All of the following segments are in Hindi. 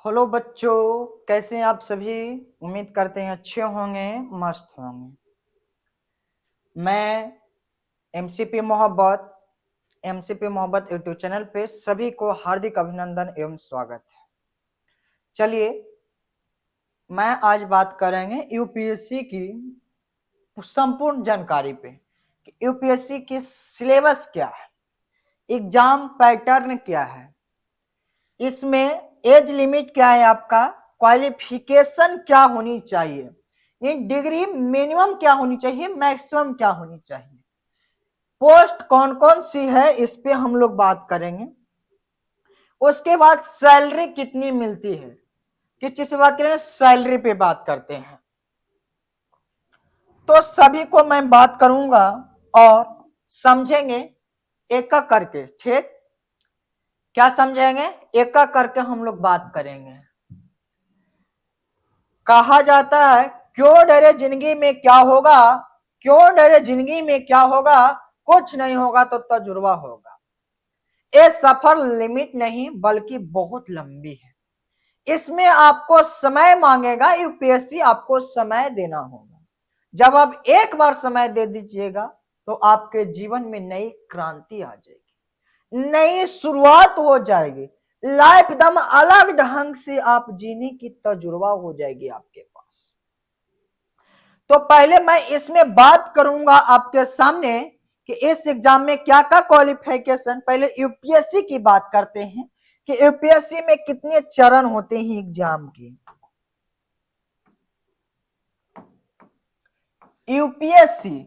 हेलो बच्चों, कैसे हैं आप सभी। उम्मीद करते हैं अच्छे होंगे, मस्त होंगे। मैं एमसीपी मोहब्बत यूट्यूब चैनल पे सभी को हार्दिक अभिनंदन एवं स्वागत है। चलिए, मैं आज बात करेंगे यूपीएससी की संपूर्ण जानकारी पे कि यूपीएससी की सिलेबस क्या है, एग्जाम पैटर्न क्या है, इसमें एज लिमिट क्या है, आपका क्वालिफिकेशन क्या होनी चाहिए, ये डिग्री मिनिमम क्या होनी चाहिए, मैक्सिमम क्या होनी चाहिए, पोस्ट कौन कौन सी है, इस पे हम लोग बात करेंगे। उसके बाद सैलरी कितनी मिलती है, किस चीज से बात करेंगे, सैलरी पे बात करते हैं। तो सभी को मैं बात करूंगा और समझेंगे एक एक करके, ठीक। क्या समझेंगे, एक एक करके हम लोग बात करेंगे। कहा जाता है क्यों डरे जिंदगी में क्या होगा, क्यों डरे जिंदगी में क्या होगा, कुछ नहीं होगा तो तजुर्बा होगा। ये सफर लिमिट नहीं बल्कि बहुत लंबी है, इसमें आपको समय मांगेगा, यूपीएससी आपको समय देना होगा। जब आप एक बार समय दे दीजिएगा तो आपके जीवन में नई क्रांति आ जाएगी, नई शुरुआत हो जाएगी, लाइफ एकदम अलग ढंग से आप जीने की तजुर्बा हो जाएगी आपके पास। तो पहले मैं इसमें बात करूंगा आपके सामने कि इस एग्जाम में क्या क्या क्वालिफिकेशन, पहले यूपीएससी की बात करते हैं कि यूपीएससी में कितने चरण होते हैं एग्जाम के। UPSC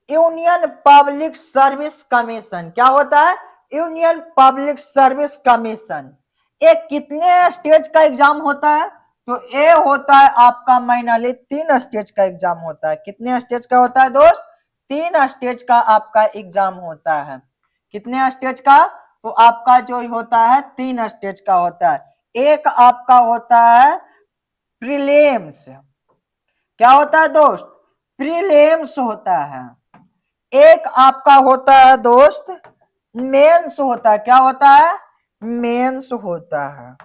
union public service commission, क्या होता है, यूनियन पब्लिक सर्विस कमीशन। ये कितने स्टेज का एग्जाम होता है, तो ये होता है आपका माइनली 3 स्टेज का एग्जाम होता है। कितने स्टेज का होता है दोस्त, 3 स्टेज का आपका एग्जाम होता है। कितने स्टेज का, तो आपका जो होता है 3 स्टेज का होता है। एक आपका होता है प्रीलिम्स, क्या होता है दोस्त, प्रीलिम्स होता है। एक आपका होता है दोस्त मेंस होता है, क्या होता है, मेंस होता है।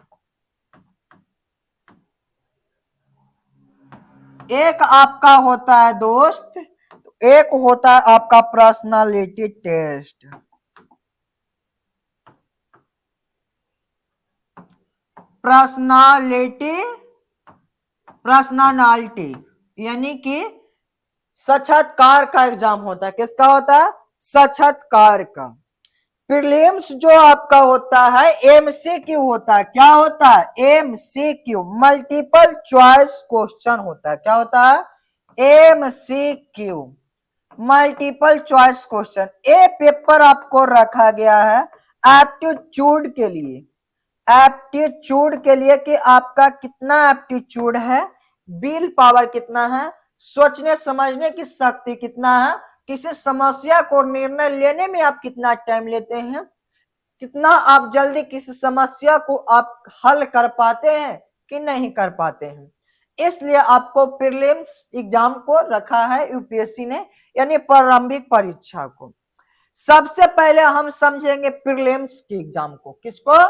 एक आपका होता है दोस्त, एक होता है आपका पर्सनालिटी टेस्ट। पर्सनालिटी पर्सनालिटी यानी कि साक्षात्कार का एग्जाम होता है। किसका होता है, साक्षात्कार का। प्रीलिम्स जो आपका होता है एमसीक्यू होता है, क्या होता है, एमसीक्यू, मल्टीपल चॉइस क्वेश्चन होता है। क्या होता है, एमसीक्यू, मल्टीपल चॉइस क्वेश्चन। ए पेपर आपको रखा गया है एप्टीट्यूड के लिए, एप्टीट्यूड के लिए कि आपका कितना एप्टीट्यूड है, विल पावर कितना है, सोचने समझने की शक्ति कितना है, किसी समस्या को निर्णय लेने में आप कितना टाइम लेते हैं, कितना आप जल्दी किसी समस्या को आप हल कर पाते हैं कि नहीं कर पाते हैं। इसलिए आपको प्रीलिम्स एग्जाम को रखा है यूपीएससी ने, यानी प्रारंभिक परीक्षा को। सबसे पहले हम समझेंगे प्रीलिम्स की एग्जाम को, किसको,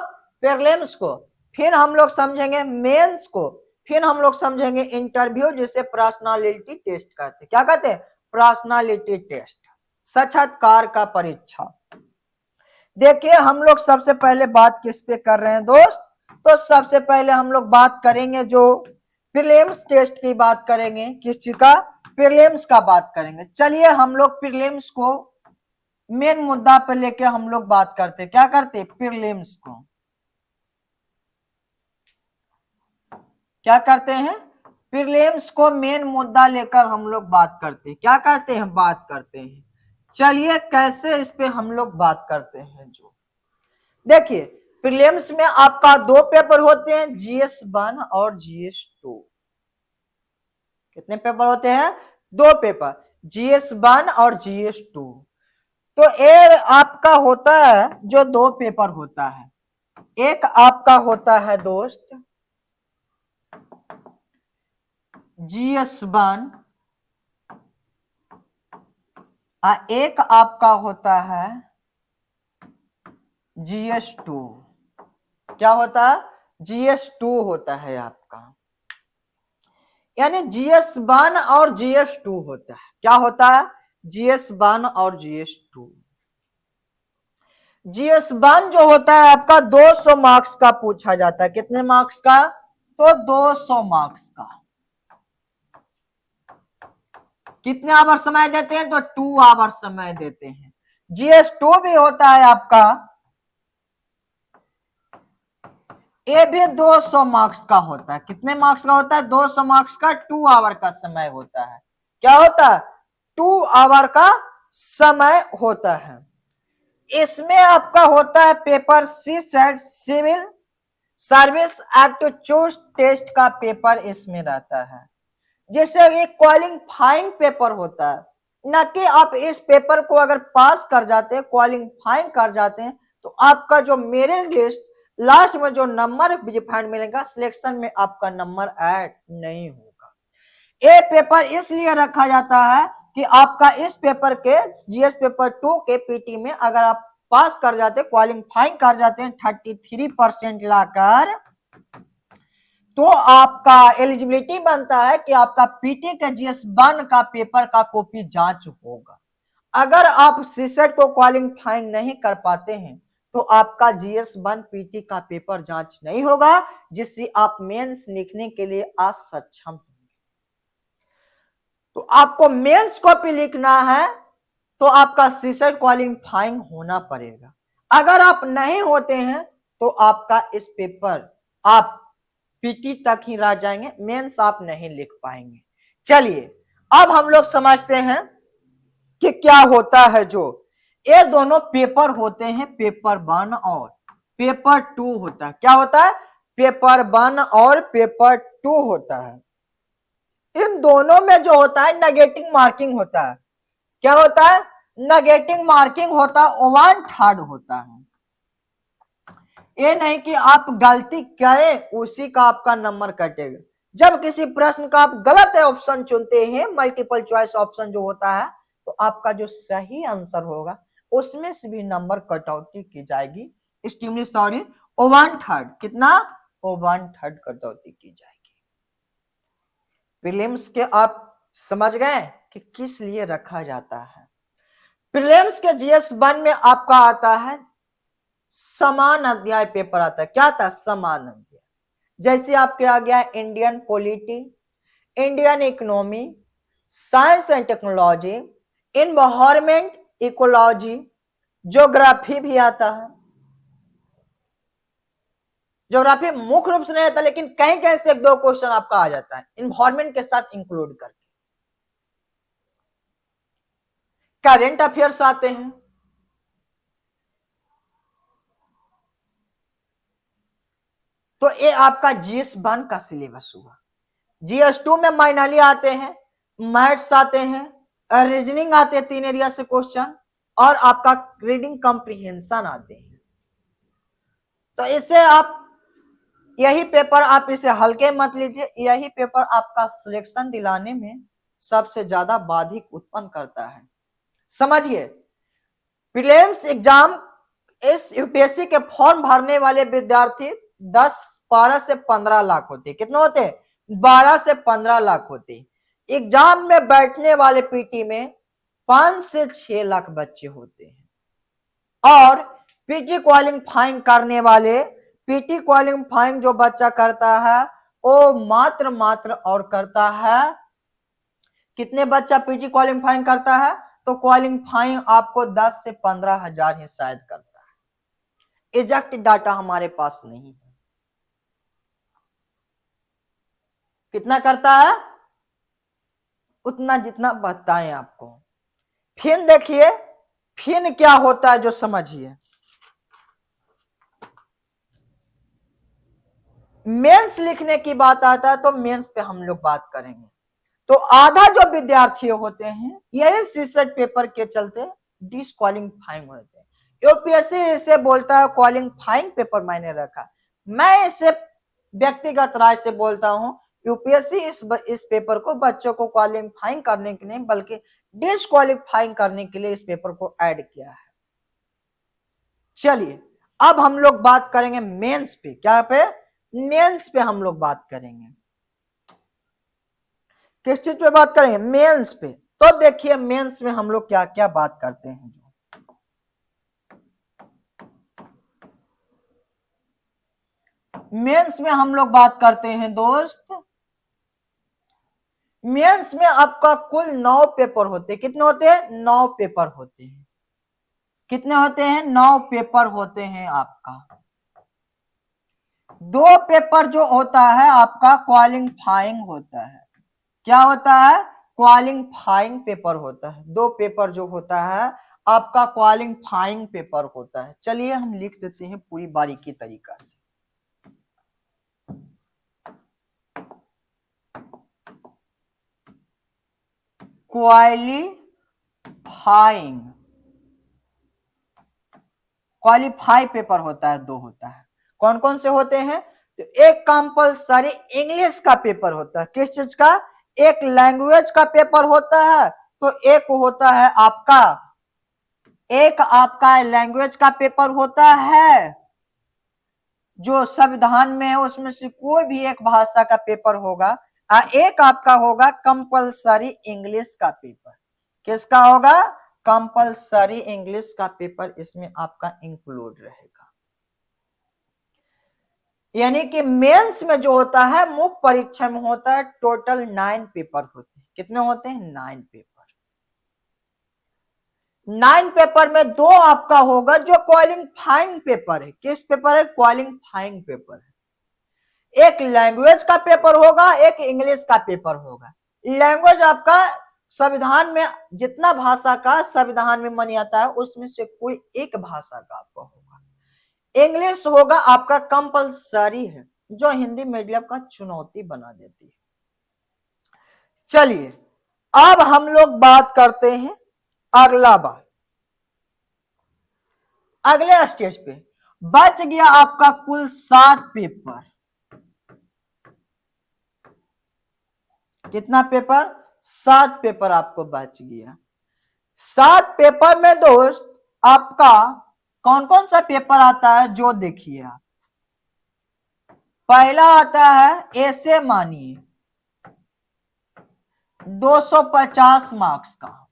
प्रीलिम्स को। फिर हम लोग समझेंगे मेंस को, फिर हम लोग समझेंगे इंटरव्यू, जिसे पर्सनालिटी टेस्ट कहते हैं। क्या कहते हैं, पर्सनालिटी टेस्ट, साक्षात्कार का परीक्षा। देखिए हम लोग सबसे पहले बात किस पे कर रहे हैं दोस्त, तो सबसे पहले हम लोग बात करेंगे जो प्रीलिम्स टेस्ट की बात करेंगे, किस चीज का, प्रीलिम्स का बात करेंगे। चलिए हम लोग प्रीलिम्स को मेन मुद्दा पर लेके हम लोग बात करते हैं। क्या करते हैं, प्रीलिम्स को क्या करते हैं, प्रीलिम्स को मेन मुद्दा लेकर हम लोग बात करते हैं। क्या करते हैं, बात करते हैं। चलिए कैसे इस पे हम लोग बात करते हैं। जो देखिए प्रीलिम्स में आपका 2 पेपर होते हैं, GS1 और GS2। कितने पेपर होते हैं, 2 पेपर, GS1 और GS2। तो ये आपका होता है जो 2 पेपर होता है, एक आपका होता है दोस्त GS1 और एक आपका होता है GS2। क्या होता है, GS2 होता है आपका, यानी GS1 और GS2 होता है। क्या होता है? GS1 और GS2। GS1 जो होता है आपका 200 मार्क्स का पूछा जाता है। कितने मार्क्स का? तो 200 मार्क्स का। कितने आवर समय देते हैं? तो 2 आवर समय देते हैं। GS2 भी होता है आपका, ये भी 200 मार्क्स का होता है। कितने मार्क्स का होता है? 200 मार्क्स का, 2 आवर का समय होता है। क्या होता है? 2 आवर का समय होता है। इसमें आपका होता है paper C SAT civil service aptitude test का पेपर इसमें रहता है। जैसे ये क्वालिफाइंग पेपर होता है, ना कि आप इस पेपर को अगर पास कर जाते हैं, क्वालिफाइंग कर जाते हैं, तो आपका जो मेरिट लिस्ट लास्ट में जो नंबर डिफाइंड मिलेगा, सिलेक्शन में आपका नंबर ऐड नहीं होगा। ये पेपर इसलिए रखा जाता है कि आपका इस पेपर के जीएस पेपर 2 के पीटी में अगर आप पास कर जाते, क्वालिफाइंग कर जाते हैं 33% लाकर, तो आपका एलिजिबिलिटी बनता है कि आपका पीटी का GS1 का पेपर का कॉपी जांच होगा। अगर आप सीसेट को क्वालिफाइंग नहीं कर पाते हैं तो आपका GS1 पीटी का पेपर जांच नहीं होगा, जिससे आप मेंस लिखने के लिए असक्षम होंगे। तो आपको मेंस कॉपी लिखना है तो आपका सीसेट क्वालिफाइंग होना पड़ेगा। अगर आप नहीं होते हैं तो आपका इस पेपर आप पीटी तक ही रह जाएंगे, मेंस आप नहीं लिख पाएंगे। चलिए अब हम लोग समझते हैं कि क्या होता है। जो ये दोनों पेपर होते हैं, पेपर 1 और पेपर 2 होता है। क्या होता है? पेपर 1 और पेपर 2 होता है। इन दोनों में जो होता है नेगेटिव मार्किंग होता है। क्या होता है? नेगेटिव मार्किंग होता है, 1/3 होता है। ये नहीं कि आप गलती करें उसी का आपका नंबर कटेगा। जब किसी प्रश्न का आप गलत ऑप्शन चुनते हैं, मल्टीपल चॉइस ऑप्शन जो होता है, तो आपका जो सही आंसर होगा उसमें से भी नंबर कटौती की जाएगी। सॉरी 1/3। कितना? 1/3 कटौती की जाएगी। प्रीलिम्स के आप समझ गए कि किस लिए रखा जाता है। प्रीलिम्स के GS1 में आपका आता है समान अध्याय पेपर आता है। क्या आता है? समान अध्याय। जैसे आपके आ गया Indian polity, Indian economy, science and technology, environment, ecology, geography भी आता है। ज्योग्राफी मुख्य रूप से नहीं आता, लेकिन कहीं कहीं से 1-2 क्वेश्चन आपका आ जाता है इन्वायरमेंट के साथ इंक्लूड करके। करेंट अफेयर्स आते हैं। तो ये आपका GS1 का सिलेबस हुआ। GS2 में माइनरली आते हैं, मैथ्स आते हैं, रीजनिंग आते हैं 3 एरिया से क्वेश्चन, और आपका रीडिंग कॉम्प्रिहेंशन आते हैं। तो इससे आप यही पेपर आप इसे हल्के मत लीजिए, यही पेपर आपका सिलेक्शन दिलाने में सबसे ज्यादा बाधिक उत्पन्न करता है। समझिए, प्रीलिम्स एग्जाम इस यूपीएससी के फॉर्म भरने वाले विद्यार्थी 12 से 15 लाख होते। कितने होते? 12 से 15 लाख होते। एग्जाम में बैठने वाले पीटी में 5 से 6 लाख बच्चे होते हैं। और पीटी क्वालिफाइंग करने वाले, पीटी क्वालिफाइंग जो बच्चा करता है वो मात्र और करता है कितने बच्चा पीटी क्वालिफाइंग करता है? तो क्वालिफाइंग आपको 10 से 15 हजार ही शायद करता है। एग्जैक्ट डाटा हमारे पास नहीं है। कितना करता है? उतना जितना बताएं आपको। फिर देखिए, फिर क्या होता है जो समझिए। मेंस लिखने की बात आता है तो मेंस पे हम लोग बात करेंगे। तो आधा जो विद्यार्थी होते हैं यही सीसेट पेपर के चलते डिस्क्वालिफाइंग होते हैं। यूपीएससी इसे बोलता है क्वालिफाइंग पेपर मैंने रखा। मैं इसे व्यक्तिगत राय से बोलता हूं, यूपीएससी इस पेपर को बच्चों को क्वालिफाइंग करने के लिए बल्कि डिस्क्वालिफाइंग करने के लिए इस पेपर को ऐड किया है। चलिए अब हम लोग बात करेंगे मेंस पे। क्या पे? मेंस पे हम लोग बात करेंगे। किस चीज पे बात करेंगे? मेंस पे। तो देखिए मेंस में हम लोग क्या क्या बात करते हैं। मेंस में हम लोग बात करते हैं दोस्त, मेंस में आपका कुल 9 पेपर होते हैं। कितने होते हैं? 9 पेपर होते हैं। कितने होते हैं? 9 पेपर होते हैं आपका। 2 पेपर जो होता है आपका क्वालिफाइंग होता है। क्या होता है? क्वालिफाइंग पेपर होता है। 2 पेपर जो होता है आपका क्वालिफाइंग पेपर होता है। चलिए हम लिख देते हैं पूरी बारीकी तरीका से। क्वालिफाइंग, क्वालिफाई पेपर होता है, 2 होता है। कौन कौन से होते हैं? तो एक कंपलसरी इंग्लिश का पेपर होता है। किस चीज का? एक लैंग्वेज का पेपर होता है। तो एक होता है आपका, एक आपका लैंग्वेज का पेपर होता है जो संविधान में है, उसमें से कोई भी एक भाषा का पेपर होगा। एक आपका होगा कंपलसरी इंग्लिश का पेपर। किसका होगा? कंपलसरी इंग्लिश का पेपर इसमें आपका इंक्लूड रहेगा। यानी कि मेंस में जो होता है, मुख्य परीक्षा में होता है, टोटल 9 पेपर होते हैं। कितने होते हैं? 9 पेपर। 9 पेपर में 2 आपका होगा जो क्वालिफाइंग पेपर है। किस पेपर है? क्वालिफाइंग पेपर है। एक लैंग्वेज का पेपर होगा, एक इंग्लिश का पेपर होगा। लैंग्वेज आपका संविधान में जितना भाषा का संविधान में माना जाता है उसमें से कोई एक भाषा का आपका होगा। इंग्लिश होगा आपका कंपलसरी है, जो हिंदी मीडियम का चुनौती बना देती है। चलिए अब हम लोग बात करते हैं अगला बात। अगले स्टेज पे बच गया आपका कुल 7 पेपर। कितना पेपर? 7 पेपर आपको बच गया। 7 पेपर में दोस्त आपका कौन कौन सा पेपर आता है जो देखिए आप। पहला आता है ऐसे मानिए 250 मार्क्स का।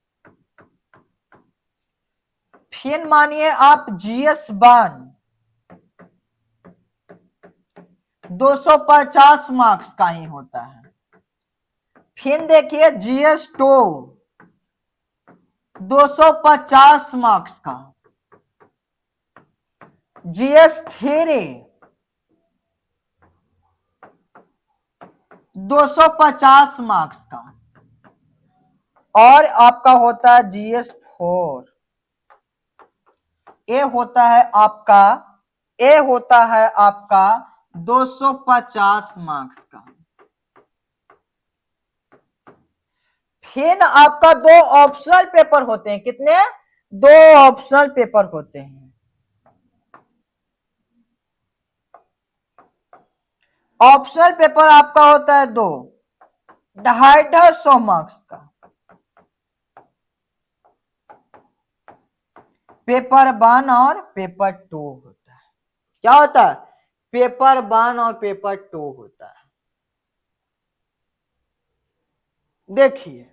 फिर मानिए आप जीएस 1 250 मार्क्स का ही होता है। फिर देखिए जीएस 2 250 मार्क्स का। जीएस 3 250 मार्क्स का। और आपका होता है जीएस 4। ए होता है आपका, ए होता है आपका 250 मार्क्स का। फिर आपका 2 ऑप्शनल पेपर होते हैं। कितने? 2 ऑप्शनल पेपर होते हैं। ऑप्शनल पेपर आपका होता है 2 250 मार्क्स का। पेपर 1 और पेपर 2 होता है। क्या होता है? पेपर 1 और पेपर 2 होता है। देखिए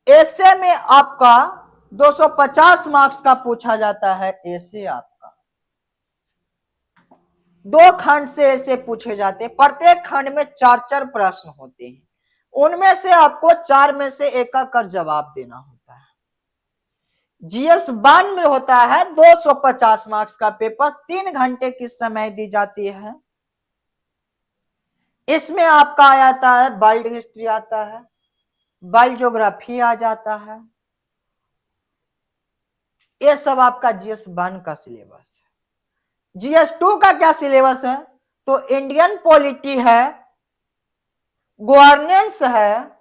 ऐसे में आपका 250 मार्क्स का पूछा जाता है। ऐसे आपका 2 खंड से ऐसे पूछे जाते हैं। प्रत्येक खंड में 4-4 प्रश्न होते हैं। उनमें से आपको 4 में से एक कर जवाब देना होता है। जीएस 1 में होता है 250 मार्क्स का पेपर। 3 घंटे की समय दी जाती है। इसमें आपका आ जाता है वर्ल्ड हिस्ट्री आता है, वर्ल्ड ज्योग्राफी आ जाता है। ये सब आपका जीएस 1 का सिलेबस है। जीएस 2 का क्या सिलेबस है? तो इंडियन पॉलिटी है, गवर्नेंस है,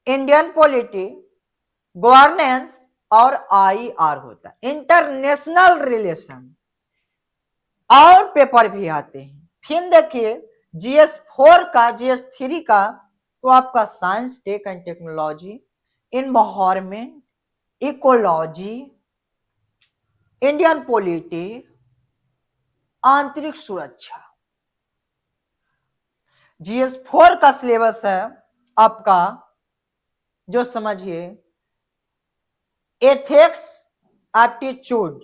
इंडियन पॉलिटी, गवर्नेंस और आईआर होता है, इंटरनेशनल रिलेशन। और पेपर भी आते हैं। फिर देखिए जीएस 4 का, जीएस 3 का तो आपका science, tech and technology, environment, ecology, Indian polity, आंतरिक सुरक्षा। GS4 का सिलेबस है आपका, जो समझिए ethics, aptitude,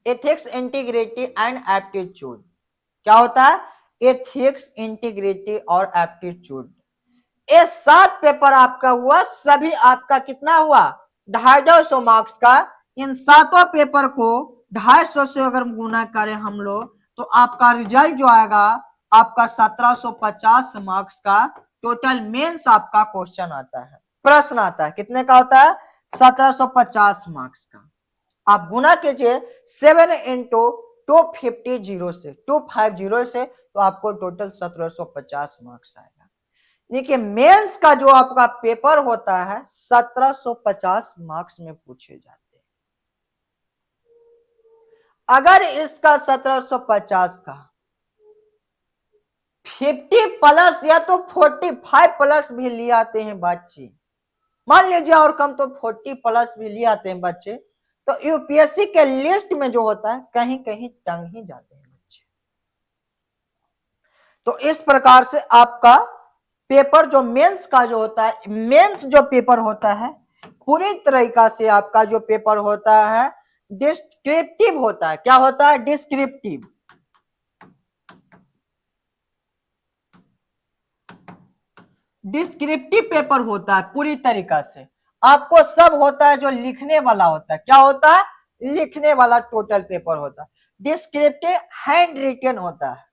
ethics, integrity and aptitude. क्या होता है? एथिक्स, इंटीग्रिटी और एप्टीट्यूड। ये 7 पेपर आपका हुआ, सभी आपका कितना हुआ? 250 मार्क्स का। इन 7 पेपर को 250 से अगर गुना करें हम लोग, तो आपका रिजल्ट जो आएगा आपका 1750 मार्क्स का टोटल मेंस आपका क्वेश्चन आता है, प्रश्न आता है। कितने का होता है? 1750 मार्क्स का। आप गुना कीजिए 7 इंटू 250 से, तो आपको टोटल 1750 मार्क्स आएगा। देखिए मेंस का जो आपका पेपर होता है 1750 मार्क्स में पूछे जाते हैं। अगर इसका 1750 का 50 प्लस या तो 45 प्लस भी ले आते हैं बच्चे, मान लीजिए, और कम तो 40 प्लस भी ले आते हैं बच्चे, तो यूपीएससी के लिस्ट में जो होता है कहीं कहीं टंग ही जाते हैं बच्चे। तो इस प्रकार से आपका पेपर जो मेंस का जो होता है, मेंस जो पेपर होता है पूरी तरीका से आपका जो पेपर होता है डिस्क्रिप्टिव होता है। क्या होता है? डिस्क्रिप्टिव। डिस्क्रिप्टिव पेपर होता है पूरी तरीका से। आपको सब होता है जो लिखने वाला होता है। क्या होता है? लिखने वाला टोटल पेपर होता है। डिस्क्रिप्टिव हैंड रिटन होता है।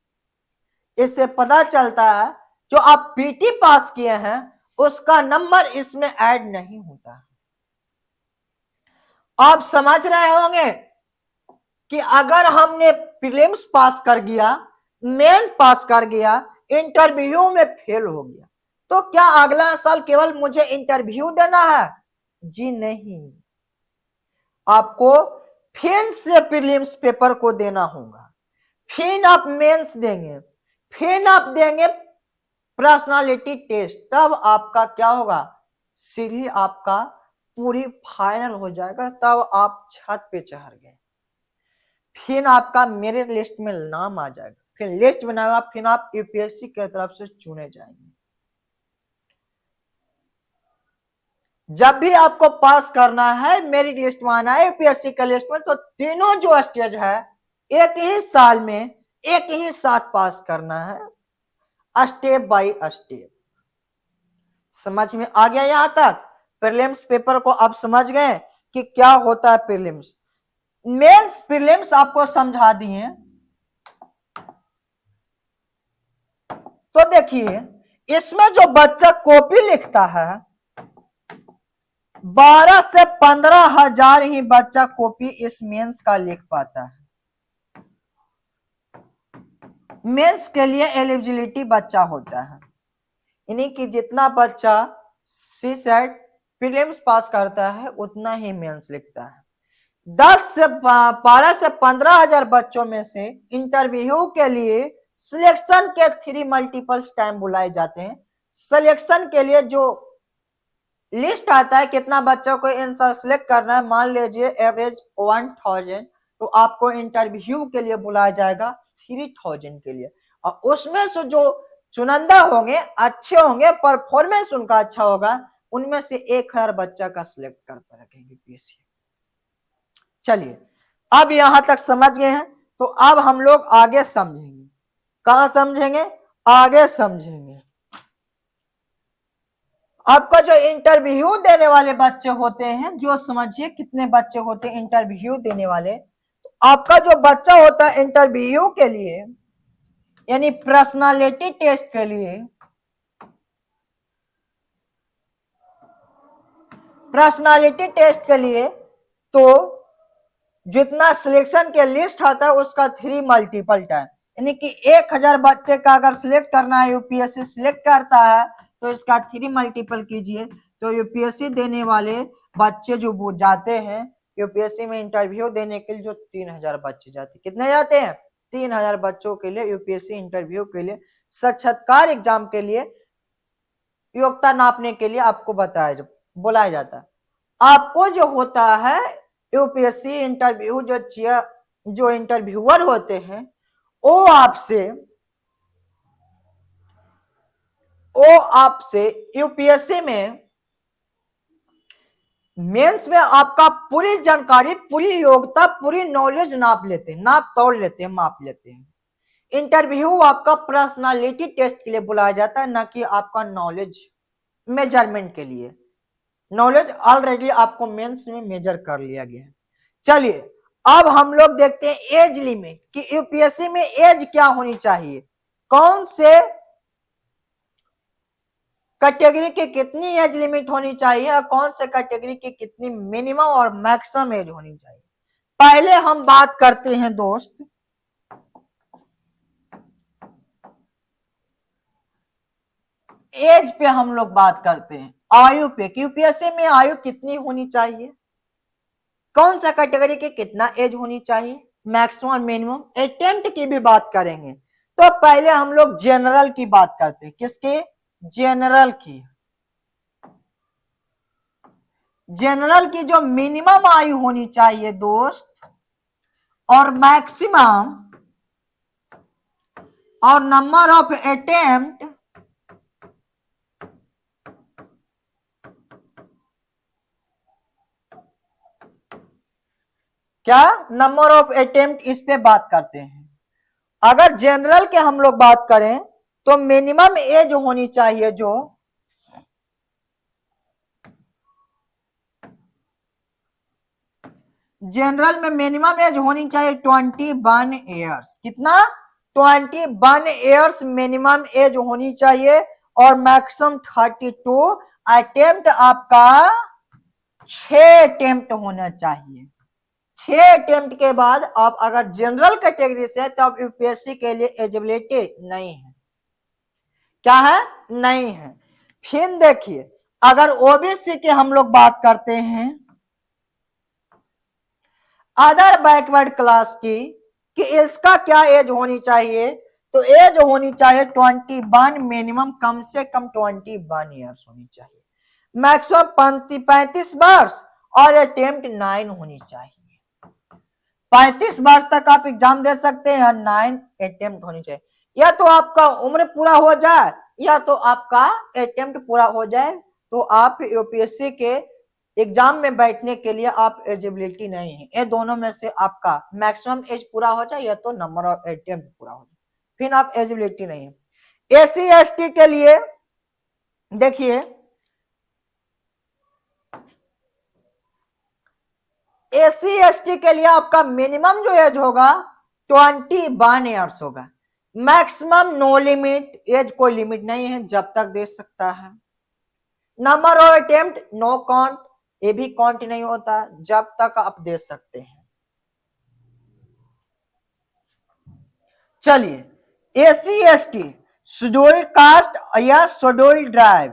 इससे पता चलता है जो आप पीटी पास किए हैं उसका नंबर इसमें ऐड नहीं होता है। आप समझ रहे होंगे कि अगर हमने प्रीलिम्स पास कर गया, मेंस पास कर गया, इंटरव्यू में फेल हो गया, तो क्या अगला साल केवल मुझे इंटरव्यू देना है? जी नहीं, आपको फिर से प्रीलिम्स पेपर को देना होगा, फिर आप मेंस देंगे, फिर आप देंगे पर्सनालिटी टेस्ट, तब आपका क्या होगा? सीढ़ी आपका पूरी फाइनल हो जाएगा, तब आप छत पे चढ़ गए, फिर आपका मेरिट लिस्ट में नाम आ जाएगा, फिर लिस्ट बनाएगा, फिर आप यूपीएससी की तरफ से चुने जाएंगे। जब भी आपको पास करना है, मेरिट लिस्ट में आना है, यूपीएससी का लिस्ट में, तो तीनों जो स्टेज है एक ही साल में एक ही साथ पास करना है, स्टेप बाय स्टेप। समझ में आ गया? यहां तक प्रीलिम्स पेपर को आप समझ गए कि क्या होता है प्रीलिम्स। मेंस प्रीलिम्स आपको समझा दिए, तो देखिए इसमें जो बच्चा कॉपी लिखता है 12 से 15 हजार ही बच्चा कॉपी इस मेंस का लिख पाता है। मेंस के लिए एलिजिबिलिटी बच्चा होता है, यानी कि जितना बच्चा सी सेट प्रीलिम्स पास करता है उतना ही मेंस लिखता है। 12 से 15 हजार बच्चों में से इंटरव्यू के लिए सिलेक्शन के 3 मल्टीपल टाइम बुलाए जाते हैं। सिलेक्शन के लिए जो लिस्ट आता है कितना बच्चों को आंसर सिलेक्ट करना है, मान लीजिए एवरेज 1000, तो आपको इंटरव्यू के लिए बुलाया जाएगा 3000 के लिए, और उसमें से जो चुनिंदा होंगे, अच्छे होंगे, परफॉर्मेंस उनका अच्छा होगा, उनमें से 1000 बच्चा का सिलेक्ट कर रखेंगे पीएससी। चलिए अब यहां तक समझ गए हैं, तो अब हम लोग आगे समझेंगे। कहां समझेंगे? आगे समझेंगे। आपका जो इंटरव्यू देने वाले बच्चे होते हैं, जो समझिए कितने बच्चे होते हैं इंटरव्यू देने वाले, तो आपका जो बच्चा होता है इंटरव्यू के लिए यानी पर्सनालिटी टेस्ट के लिए, पर्सनालिटी टेस्ट के लिए तो जितना सिलेक्शन के लिस्ट आता है उसका 3 मल्टीपल टाइम, यानी कि 1000 बच्चे का अगर सिलेक्ट करना है, यूपीएससी सिलेक्ट करता है, तो इसका 3 मल्टीपल कीजिए, तो यूपीएससी देने वाले बच्चे जो जाते हैं यूपीएससी में इंटरव्यू देने के लिए, जो 3000 बच्चे जाते हैं, कितने जाते हैं? 3000 बच्चों के लिए यूपीएससी इंटरव्यू के लिए, साक्षात्कार एग्जाम के लिए, योग्यता नापने के लिए आपको बुलाया जाता है। आपको जो होता है यूपीएससी इंटरव्यू जो इंटरव्यूअर होते हैं वो आपसे यूपीएससी में मेंस में आपका पूरी जानकारी, पूरी योग्यता, पूरी नॉलेज नाप लेते हैं, माप लेते हैं। इंटरव्यू आपका पर्सनालिटी टेस्ट के लिए बुलाया जाता है, ना कि आपका नॉलेज मेजरमेंट के लिए। नॉलेज ऑलरेडी आपको मेंस में मेजर कर लिया गया है। चलिए अब हम लोग देखते हैं एज लिमिट कि यूपीएससी में एज क्या होनी चाहिए, कौन से कैटेगरी की कितनी एज लिमिट होनी चाहिए और कौन से कैटेगरी की कितनी मिनिमम और मैक्सिमम एज होनी चाहिए। पहले हम बात करते हैं दोस्त एज पे, हम लोग बात करते हैं आयु पे कि यूपीएससी में आयु कितनी होनी चाहिए, कौन सा कैटेगरी की कितना एज होनी चाहिए, मैक्सिमम और मिनिमम। अटेम्प्ट की भी बात करेंगे। तो पहले हम लोग जनरल की बात करते हैं। किसके? जनरल की। जनरल की जो मिनिमम आयु होनी चाहिए दोस्त और मैक्सिमम और नंबर ऑफ अटेम्प्ट क्या, नंबर ऑफ अटेम्प्ट, इस पे बात करते हैं। अगर जनरल के हम लोग बात करें तो मिनिमम एज होनी चाहिए जो जनरल में मिनिमम एज होनी चाहिए 21 ईयर्स। कितना? 21 ईयर्स मिनिमम एज होनी चाहिए और मैक्सिमम 32 अटेम्प्ट आपका 6 अटेम्प्ट होना चाहिए। 6 अटेम्प्ट के बाद आप अगर जनरल कैटेगरी से तो आप यूपीएससी के लिए एलिजिबिलिटी नहीं है। क्या है? नहीं है। फिर देखिए अगर ओबीसी की हम लोग बात करते हैं, अदर बैकवर्ड क्लास की, कि इसका क्या एज होनी चाहिए, तो एज होनी चाहिए 21 मिनिमम, कम से कम 21 ईयर्स होनी चाहिए, मैक्सिमम 35 वर्ष और अटेम्प्ट 9 होनी चाहिए। 35 वर्ष तक आप एग्जाम दे सकते हैं, 9 अटेम्प्ट होनी चाहिए। या तो आपका उम्र पूरा हो जाए या तो आपका अटेम्प्ट पूरा हो जाए, तो आप यूपीएससी के एग्जाम में बैठने के लिए आप एलिजिबिलिटी नहीं है। ये दोनों में से आपका मैक्सिमम एज पूरा हो जाए या तो नंबर ऑफ अटेम्प्ट पूरा हो जाए, फिर आप एलिजिबिलिटी नहीं है। एससी एसटी के लिए देखिए, एससी एसटी के लिए आपका मिनिमम जो एज होगा 21 ईयर्स होगा, मैक्सिमम नो लिमिट, एज कोई लिमिट नहीं है, जब तक दे सकता है। Number of attempt no count, ये भी काउंट नहीं होता, जब तक आप दे सकते हैं। चलिए एससी एसटी, शेड्यूल्ड कास्ट या शेड्यूल्ड ट्राइब,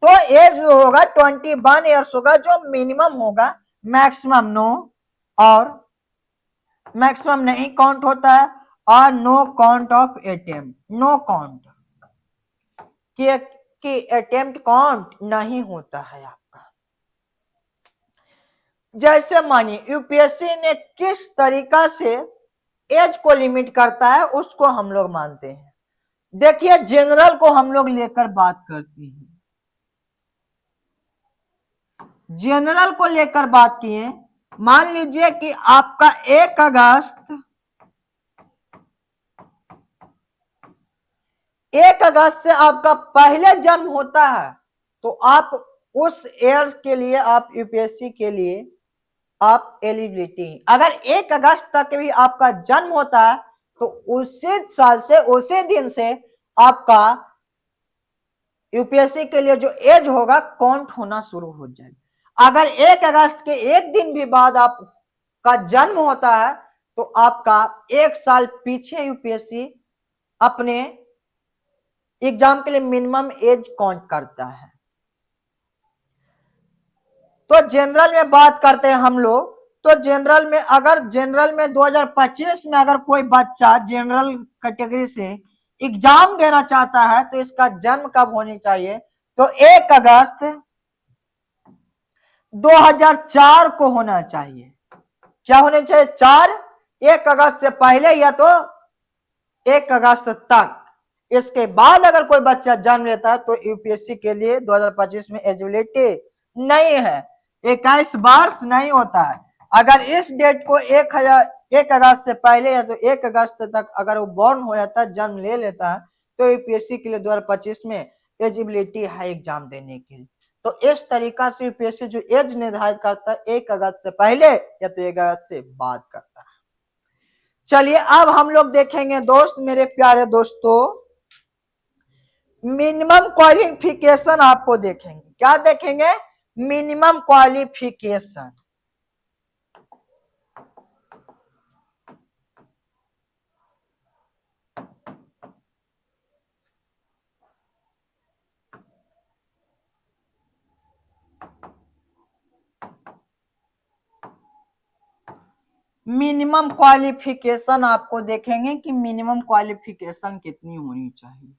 तो एज जो होगा 21 ईयर्स होगा, जो मिनिमम होगा, मैक्सिमम नो, और मैक्सिमम नहीं काउंट होता है, और no count of attempt, no count कि अटेम्प्ट काउंट नहीं होता है आपका। जैसे मानिए यूपीएससी ने किस तरीका से एज को लिमिट करता है उसको हम लोग मानते हैं। देखिए जनरल को हम लोग लेकर बात करते हैं, जनरल को लेकर बात किए, मान लीजिए कि आपका 1 अगस्त से आपका पहले जन्म होता है, तो आप उस ईयर के लिए आप यूपीएससी के लिए आप एलिजिबिलिटी। अगर 1 अगस्त तक भी आपका जन्म होता है तो उसी साल से, उसी दिन से आपका यूपीएससी के लिए जो एज होगा काउंट होना शुरू हो जाएगा। अगर 1 अगस्त के एक दिन भी बाद आपका जन्म होता है तो आपका 1 साल पीछे यूपीएससी अपने एग्जाम के लिए मिनिमम एज काउंट करता है। तो जनरल में बात करते हैं हम लोग, तो जनरल में अगर जनरल में 2025 में अगर कोई बच्चा जनरल कैटेगरी से एग्जाम देना चाहता है तो इसका जन्म कब होनी चाहिए, तो 1 अगस्त 2004 को होना चाहिए। क्या होना चाहिए? 4, 1 अगस्त से पहले या तो 1 अगस्त तक। इसके बाद अगर कोई बच्चा जन्म लेता है तो यूपीएससी के लिए 2025 में एलिजिबिलिटी नहीं है, 21 वर्ष नहीं होता है। अगर इस डेट को 1 अगस्त से पहले या तो 1 अगस्त तक अगर वो बॉर्न हो जाता है, जन्म ले लेता है, तो यूपीएससी के लिए 2025 में एलिजिबिलिटी है एग्जाम देने के लिए। तो इस तरीका से यूपीएससी जो एज निर्धारित करता है 1 अगस्त से पहले या तो 1 अगस्त से बाद करता है। चलिए अब हम लोग देखेंगे दोस्त, मेरे प्यारे दोस्तों, मिनिमम क्वालिफिकेशन आपको देखेंगे। क्या देखेंगे? Minimum qualification. मिनिमम क्वालिफिकेशन आपको देखेंगे कि मिनिमम क्वालिफिकेशन कितनी होनी चाहिए।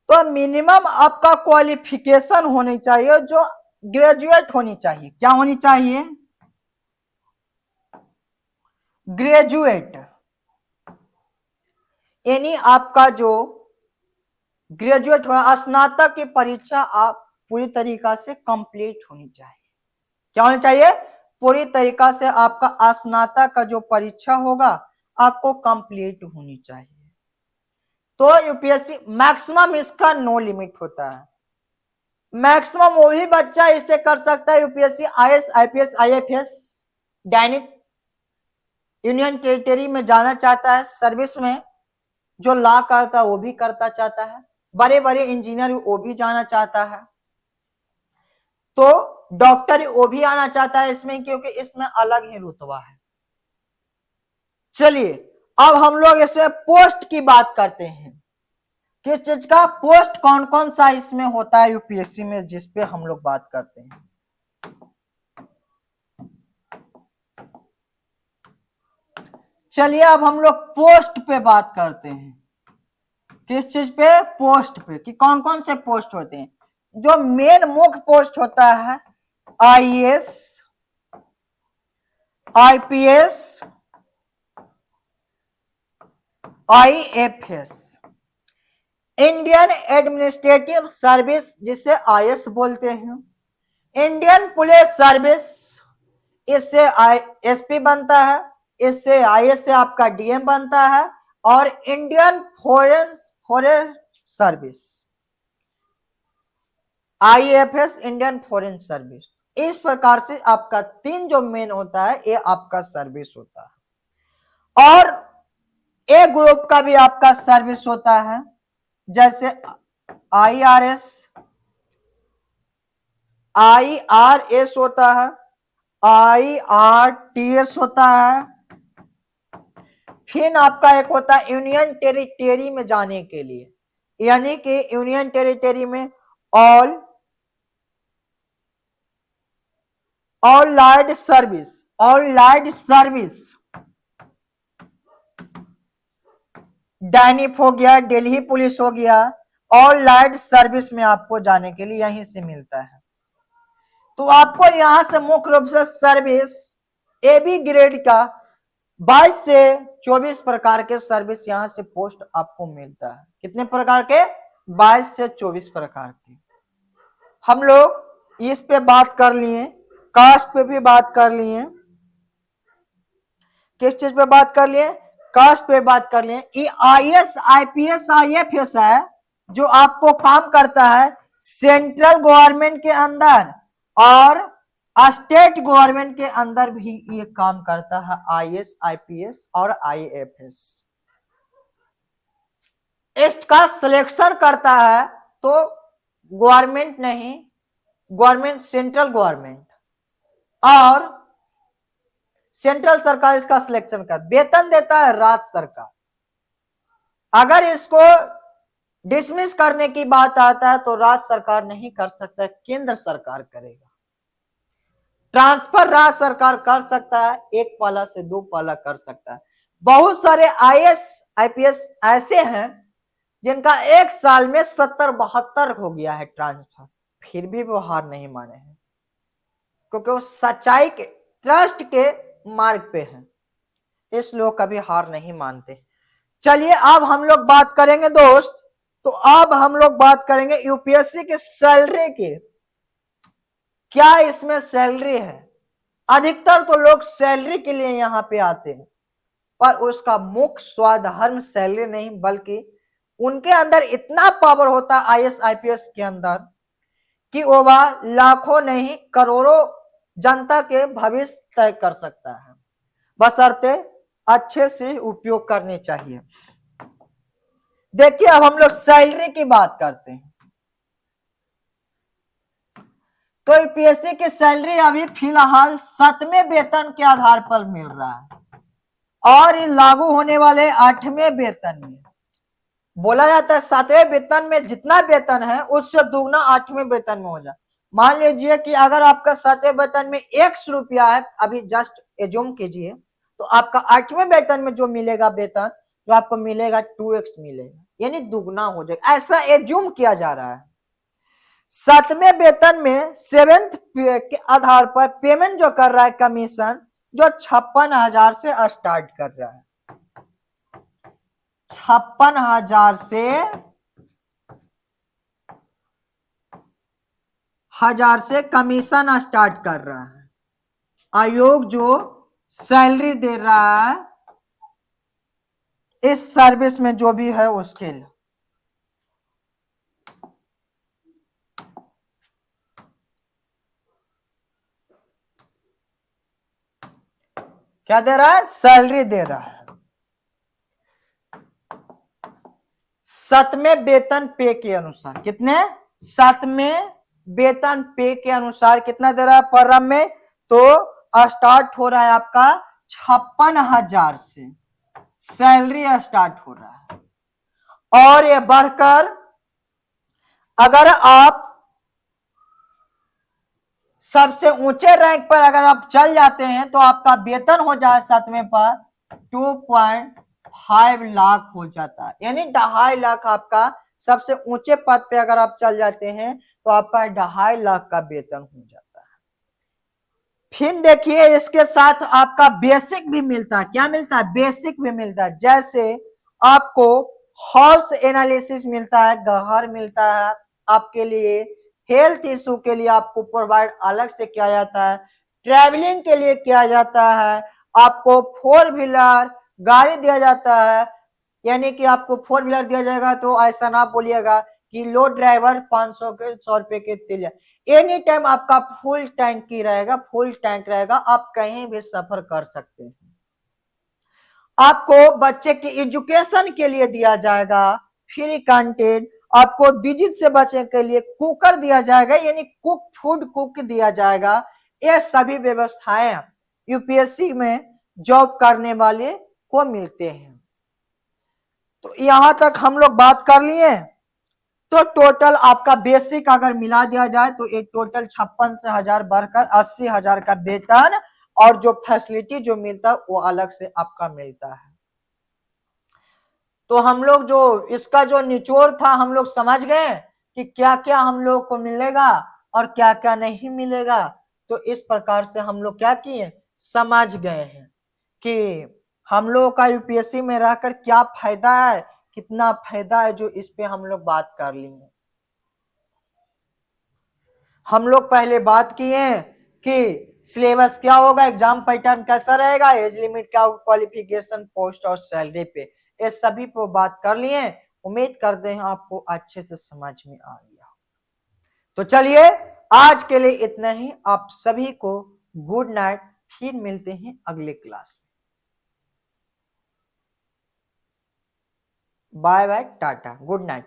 तो मिनिमम आपका क्वालिफिकेशन होनी चाहिए जो ग्रेजुएट होनी चाहिए। क्या होनी चाहिए? ग्रेजुएट, यानी आपका जो ग्रेजुएट हुआ, स्नातक की परीक्षा आप पूरी तरीका से कंप्लीट होनी चाहिए। क्या होनी चाहिए? पूरी तरीका से आपका स्नातक का जो परीक्षा होगा आपको कंप्लीट होनी चाहिए। तो यूपीएससी मैक्सिमम इसका नो लिमिट होता है। मैक्सिमम वही बच्चा इसे कर सकता है यूपीएससी आईएएस आईपीएस आईएफएस दैनिक यूनियन टेरिटरी में जाना चाहता है सर्विस में, जो लॉ करता है वो भी करता चाहता है, बड़े बड़े इंजीनियर वो भी जाना चाहता है, तो डॉक्टर वो भी आना चाहता है इसमें, क्योंकि इसमें अलग ही रुतबा है। चलिए अब हम लोग इसमें पोस्ट की बात करते हैं। किस चीज का पोस्ट, कौन कौन सा इसमें होता है यूपीएससी में, जिस पे हम लोग बात करते हैं। चलिए अब हम लोग पोस्ट पे बात करते हैं। किस चीज पे? पोस्ट पे, कि कौन कौन से पोस्ट होते हैं। जो मेन मुख्य पोस्ट होता है IAS IPS IFS, Indian administrative service जिसे आईएएस बोलते हैं, इंडियन पुलिस सर्विस इससे एसपी बनता है, इससे आईएएस से आपका डीएम बनता है, और Indian foreign service IFS Indian foreign service. इस प्रकार से आपका 3 जो मेन होता है ये आपका सर्विस होता है। और ए ग्रुप का भी आपका सर्विस होता है, जैसे आईआरएस आईआरएस होता है, आईआरटीएस होता है, फिर आपका एक होता है यूनियन टेरिटरी में जाने के लिए, यानी कि यूनियन टेरिटरी में ऑल लाइड सर्विस डैनिप हो गया, दिल्ली पुलिस हो गया, ऑल लाइड सर्विस में आपको जाने के लिए यहीं से मिलता है। तो आपको यहां से मुख्य रूप से सर्विस ए बी ग्रेड का 22 से 24 प्रकार के सर्विस यहां से पोस्ट आपको मिलता है। कितने प्रकार के? 22 से 24 प्रकार के। हम लोग इस पे बात कर लिए, कास्ट पे भी बात कर लिए, किस चीज पे बात कर लिए? कास्ट पे बात कर लिए। ये आईएएस आईपीएस आईएफएस है जो आपको काम करता है सेंट्रल गवर्नमेंट के अंदर और स्टेट गवर्नमेंट के अंदर भी ये काम करता है, आईएएस आईपीएस और आईएफएस। इसका सिलेक्शन करता है तो गवर्नमेंट नहीं, गवर्नमेंट सेंट्रल गवर्नमेंट और सेंट्रल सरकार इसका सिलेक्शन कर, वेतन देता है राज्य सरकार। अगर इसको डिसमिस करने की बात आता है तो राज्य सरकार नहीं कर सकता, केंद्र सरकार करेगा। ट्रांसफर राज्य सरकार कर सकता है, 1 पाला से 2 पाला कर सकता है। बहुत सारे आईएएस आईपीएस ऐसे हैं जिनका 1 साल में 70-72 हो गया है ट्रांसफर, फिर भी वो हार नहीं माने हैं, क्योंकि वो सच्चाई के, ट्रस्ट के मार्ग पे हैं, इस लोग कभी हार नहीं मानते। चलिए अब हम लोग बात करेंगे दोस्त, तो अब हम लोग बात करेंगे यूपीएससी के सैलरी की। क्या इसमें सैलरी है? अधिकतर तो लोग सैलरी के लिए यहां पे आते हैं, पर उसका मुख्य स्वाधर्म सैलरी नहीं, बल्कि उनके अंदर इतना पावर होता है आईएएस आईपीएस के अंदर कि वो लाखों नहीं करोड़ों जनता के भविष्य तय कर सकता है, बशर्ते अच्छे से उपयोग करनी चाहिए। देखिए अब हम लोग सैलरी की बात करते हैं। तो यूपीएससी की सैलरी अभी फिलहाल 7वें वेतन के आधार पर मिल रहा है और ये लागू होने वाले 8वें वेतन में। बोला जाता है 7वें वेतन में जितना वेतन है उससे दुगना 8वें वेतन में हो जाए। मान लीजिए कि अगर आपका 7वें वेतन में 100 रुपया है, अभी जस्ट एज्यूम कीजिए, तो आपका 8वें वेतन में जो मिलेगा वेतन, जो आपको मिलेगा 2x मिलेगा, यानी दुगना हो जाएगा, ऐसा एज्यूम किया जा रहा है। 7वें वेतन में 7th के आधार पर पेमेंट जो कर रहा है कमीशन, जो 56,000 से स्टार्ट कर रहा है, 56,000 से कमीशन स्टार्ट कर रहा है। आयोग जो सैलरी दे रहा है इस सर्विस में जो भी है उसके लिए, क्या दे रहा है? सैलरी दे रहा है। 7वें वेतन पे के अनुसार कितने? 7वें वेतन पे के अनुसार कितना दे रहा है पर में? तो स्टार्ट हो रहा है आपका 56,000 से सैलरी स्टार्ट हो रहा है, और ये बढ़कर अगर आप सबसे ऊंचे रैंक पर अगर आप चल जाते हैं तो आपका वेतन हो जाए 7वें पर 2.5 लाख हो जाता है, यानी 2.5 लाख आपका सबसे ऊंचे पद पे अगर आप चल जाते हैं तो आपका 2.5 लाख का वेतन हो जाता है। फिर देखिए इसके साथ आपका बेसिक भी मिलता है। क्या मिलता है? बेसिक भी मिलता है। जैसे आपको हाउस एनालिसिस मिलता है, घर मिलता है, आपके लिए हेल्थ इशू के लिए आपको प्रोवाइड अलग से किया जाता है, ट्रैवलिंग के लिए किया जाता है, आपको 4 व्हीलर गाड़ी दिया जाता है, यानी कि आपको 4 व्हीलर दिया जाएगा तो ऐसा ना बोलिएगा कि लो ड्राइवर 500 के 100 रुपए के तेल, एनी टाइम आपका फुल टैंक की रहेगा, फुल टैंक रहेगा, आप कहीं भी सफर कर सकते हैं। आपको बच्चे की एजुकेशन के लिए दिया जाएगा फ्री कंटेंट, आपको डिजीज से बचने के लिए कुकर दिया जाएगा, यानी कुक फूड कुक दिया जाएगा। ये सभी व्यवस्थाएं यूपीएससी में जॉब करने वाले को मिलते हैं। तो यहां तक हम लोग बात कर लिए। तो टोटल आपका बेसिक अगर मिला दिया जाए तो एक टोटल 56 से 1000 बढ़कर 80,000 का वेतन, और जो फैसिलिटी जो मिलता है वो अलग से आपका मिलता है। तो हम लोग जो इसका जो निचोड़ था हम लोग समझ गए कि क्या क्या हम लोग को मिलेगा और क्या क्या नहीं मिलेगा। तो इस प्रकार से हम लोग क्या किए, समझ गए हैं कि हम लोग का यूपीएससी में रहकर क्या फायदा है, कितना फायदा है, जो इस पे हम लोग बात कर लिए। हम लोग पहले बात किए कि सिलेबस क्या होगा, एग्जाम पैटर्न कैसा रहेगा, एज लिमिट क्या होगा, क्वालिफिकेशन, पोस्ट और सैलरी पे, ये सभी पे बात कर लिए। उम्मीद करते हैं आपको अच्छे से समझ में आ गया। तो चलिए आज के लिए इतना ही। आप सभी को गुड नाइट, फिर मिलते हैं अगले क्लास में। बाय बाय, टाटा, गुड नाइट।